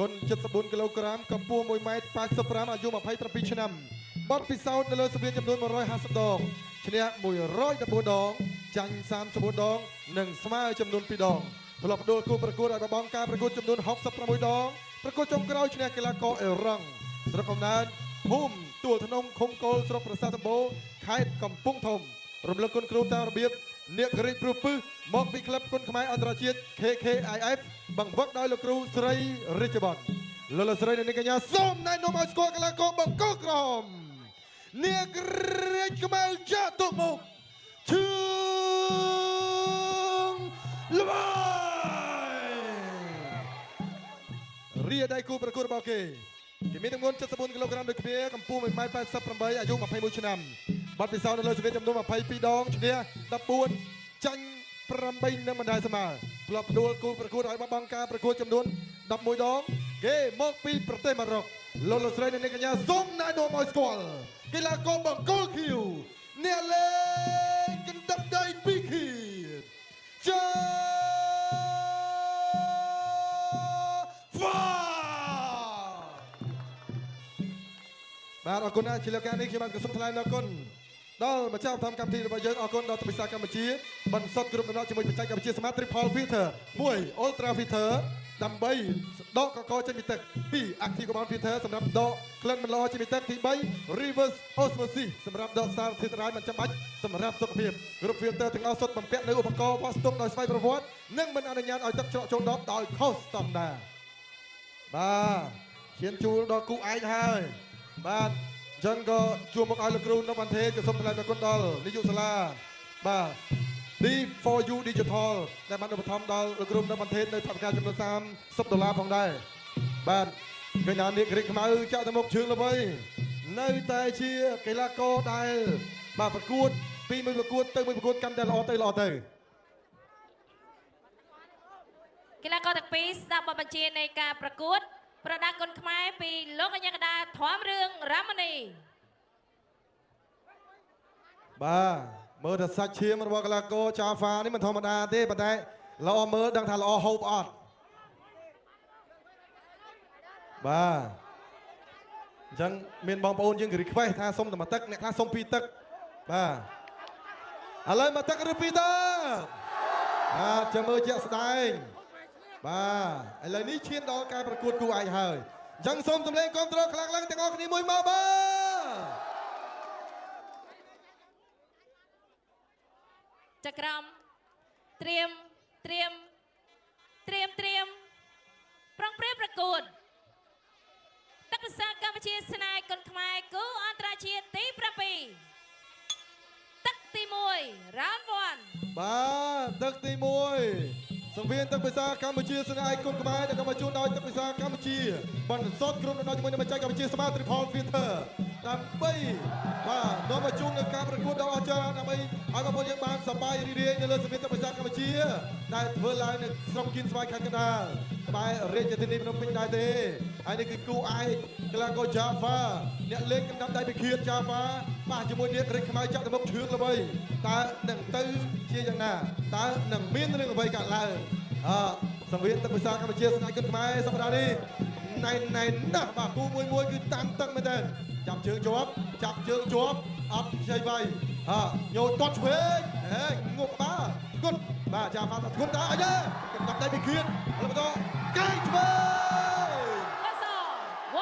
គុណ74គីឡូក្រាមកម្ពស់1ម៉ែត្រ85អាយុ27ឆ្នាំបទពិសោធន៍នៅលើសង្វៀនចំនួន150ដងឈ្នះ114ដងចាញ់34ដងនិងស្មើចំនួន2ដងធ្លាប់ដួលគូប្រកួតឲ្យបបងការប្រកួតចំនួន66ដងប្រកួតចុងក្រោយឈ្នះកីឡាករអេរ៉ង់ស្រុកកំណើតភូមិទួលធ្នងឃុំកុលស្រុកប្រាសាទដំបូងខេត្តកំពង់ធំរំលឹកគុណគ្រូតាមរបៀបអ្នកក្រីកព្រឹបពឹសមកពីក្លឹបគុនខ្មែរអន្តរជាតិ KKIF បង្វឹកដោយលោកគ្រូស្រីរិទ្ធិបតលោកស្រីនិងកញ្ញាសូមណែនាំឲ្យស្គាល់កីឡាករបង្គោលក្រមអ្នកក្រីកខ្មៅចាក់ទុកមុខឈឿងល្បាយរាដៃគូប្រកួតរបស់គេមានទម្ងន់74គីឡូក្រាមដូចគ្នាកម្ពស់1ម៉ែត្រ88អាយុ21ឆ្នាំបាត់ពិសោធន៍នៅលើសង្វៀនចំនួន22ដងឈ្នះ14ចាញ់8និងមិនដែលស្មើធ្លាប់ដួលគូប្រកួតឲ្យបបងការប្រកួតចំនួន11ដងគេមកពីប្រទេសម៉ារ៉ុកលោកស្រីនិងអ្នកកញ្ញាសូមណែនាំឲ្យស្គាល់កីឡាករបង្គោលខៀវអ្នកលេងកណ្ដាប់ដៃ2ខៀវចាហ្វាបាទអរគុណណាស់ជាលក្ខណៈនេះខ្ញុំបានសូមថ្លែងអរគុណដល់ម្ចាស់ឧបត្ថម្ភកម្មវិធីរបស់យើងអរគុណដល់ទិសាកម្ពុជាបន្សុទ្ធគ្រប់ដំណើរជាមួយបច្ចេកវិទ្យាស្មាត Triple Filter 1 Ultra Filter ដើម្បីដកកកចេញពីទឹក2 Active Carbon Filter សម្រាប់ដកក្លិនមិនល្អចេញពីទឹកទី3 Reverse Osmosis សម្រាប់ដកសារធាតុរ៉ាយមិនចាំបាច់សម្រាប់សុខភាពគ្រប់ filter ទាំងអស់សុទ្ធបំពាក់នៅឧបករណ៍វាស់ស្ទង់ដោយស្វ័យប្រវត្តិនិងមិនអនុញ្ញាតឲ្យទឹកច្រកចូលដបដោយខុសស្តង់ដារបាទឈានជួលដល់គូឯកហើយបាទចឹងក៏ជួបមកឲ្យលោកគ្រូនៅបន្ទេក៏សូមថ្លែងអរគុណដល់នាយកសាលាបាទ D4U Digital ដែលបានឧបត្ថម្ភដល់លោកគ្រូនៅបន្ទេនៅថវិកាចំនួន$30ផងដែរបាទកញ្ញានាងក្រីកខ្មៅចាក់ទៅមុខជើងល្បីនៅតែជាកីឡាករដែលបាទប្រកួតពីមួយប្រកួតទៅមួយប្រកួតកាន់តែល្អទៅកីឡាករទាំងពីរស្ដាប់បទបញ្ជានៃការប្រកួតប្រដាល់គុនខ្មែរពីលោកកញ្ញាកដាធម្មរឿងរ៉ាម៉ានីបាទមើលតែសាច់ឈាមរបស់កីឡាករចាហ្វានេះមិនធម្មតាទេប៉ុន្តែល្អមើលដឹងថាល្អហូបអត់បាទអញ្ចឹងមានបងប្អូនយើងរីខ្វេសថាសុំតែមួយទឹកអ្នកខ្លះសុំ2ទឹកបាទឥឡូវមួយទឹកឬ2ទឹកចាំមើលជាក់ស្ដែងបាទឥឡូវនេះឈានដល់ការប្រកួតគូឯកហើយអញ្ចឹងសូមសម្លេងគ្រប់គ្រងខ្លាំងៗទាំងអស់គ្នាមួយមកបាទចក្រមត្រៀមប្រងព្រៀបប្រកួតទឹកភាសាកម្ពុជាស្នេហ៍គុនខ្មែរគូអន្តរជាតិទី7ទឹកទី1 round 1បាទទឹកទី1សង្វៀនទឹកភាសាកម្ពុជាស្នេហ៍គុនខ្មែរដែលក៏មកជួនដោយទឹកភាសាកម្ពុជាបន្សុទ្ធគ្រប់ដំណើរជាមួយនឹងបច្ចេកវិទ្យាស្មាត Triple Filter ដើម្បីបាទនាំមកជួននៅការប្រកួតដ៏អស្ចារ្យដើម្បីឲ្យបងប្អូនយើងបានសប្បាយរីករាយនៅលើសង្វៀនទឹកភាសាកម្ពុជាដែលធ្វើឡើងនៅស្រុកគៀនស្វាយខេត្តកណ្ដាលក្បែររាជធានីភ្នំពេញដែរទេហើយនេះគឺគូឯកកីឡាករ Java អ្នកលេងកណ្ដាប់ដៃពិឃាត Java បាទជាមួយនាងក្រីកខ្មៅចាក់ទៅមុខជើងល្បីតើនឹងទៅជាយ៉ាងណាតើនឹងមានរឿងអ្វីកើតឡើងសង្វៀនទឹកភាសាកម្ពុជាស្នេហ៍គុនខ្មែរសប្តាហ៍នេះណែនណាស់បាទគូមួយគឺតាំងតឹងមែនទេចាប់ជើងជាប់អត់ខ្ចីវាយញោទាត់ឆ្វេងងក់បាទគុណបាទចាំបាទគុណតើអីទេកំដាប់ដៃពីគៀនហើយបន្តកែងឆ្វេង 1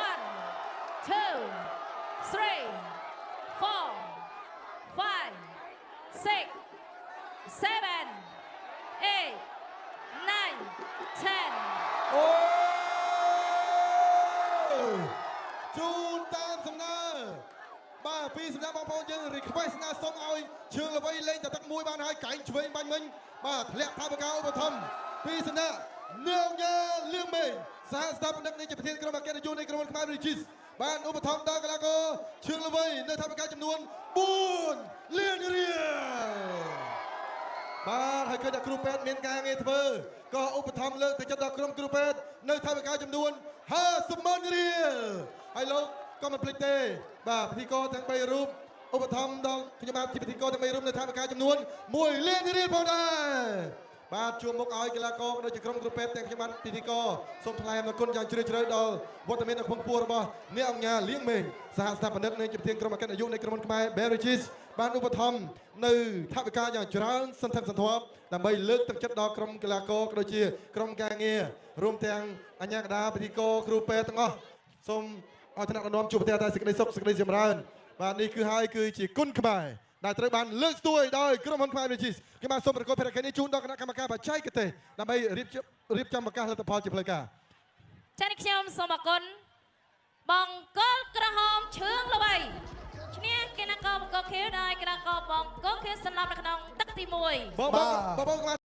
2 3 4 5 6 7 8 9 10អូជូនតាមសំណើបាទពីសំណាក់បងប្អូនយើងរីខ្វេសស្នើសុំឲ្យជើងល្បីលេងតែទឹកមួយបានហើយកែងឆ្វេងបាញ់មិញបាទធ្លាក់ថាបកៅឧបត្ថម្ភពីសំណាក់នាងយ៉ាលៀងមេសហស្ថាបនិកនៃប្រធានក្រុមអគ្គនាយកនៃក្រុមខ្មែរ Regis បានឧបត្ថម្ភដល់កីឡាករជើងល្បីនៅថាបកៅចំនួន4លានរៀលបាទហើយឃើញថាគ្រូពេទ្យមានការងារធ្វើក៏ឧបត្ថម្ភលើកទឹកចិត្តដល់ក្រុមគ្រូពេទ្យនៅថាវិការចំនួន50,000រៀលហើយលោកក៏មិនភ្លេចទេបាទពិធីករទាំង3រូបឧបត្ថម្ភដល់ខ្ញុំបាទពិធីករទាំង3រូបនៅថាវិការចំនួន1លានរៀលផងដែរ បាទជួបមុខឲ្យកីឡាករដូចជាក្រុមគ្រូពេទ្យទាំងខ្ញុំបានពិធីករសូមថ្លែងអំណរគុណយ៉ាងជ្រាលជ្រៅដល់វត្តមាននៅក្នុងពួររបស់អ្នកអង្គការលៀងមេងសហស្ថាបនិកនៃជាប្រធានក្រុមអគ្គនាយកនៃក្រុមខ្មែរ Beverages បានឧបត្ថម្ភនៅថវិកាយ៉ាងច្រើនសន្ធឹកសន្ធាប់ដើម្បីលើកទឹកចិត្តដល់ក្រុមកីឡាករក៏ដូចជាក្រុមការងាររួមទាំងអាជ្ញាកណ្ដាលពិធីករគ្រូពេទ្យទាំងអស់សូមឲ្យថ្នាក់ដឹកនាំជួបប្រទះតែសេចក្តីសុខសេចក្តីចម្រើនបាទនេះគឺជាគុណខ្មែរដែលត្រូវបានលើកស្ទួយដោយក្រុមហ៊ុនខ្មែរ Beverages គេបានសូមប្រកបភារកិច្ចនេះជូនដល់គណៈកម្មការបច្ចេកទេសដើម្បីរៀបចំប្រកាសលទ្ធផលជាផ្លូវការ ចា៎នេះខ្ញុំសូមអរគុណបងកុលក្រហមឈឿងល្បីឈ្នះកីឡាករបង្គោលខៀវដោយកីឡាករបង្គោលខៀវសន្លប់នៅក្នុងទឹកទី1បង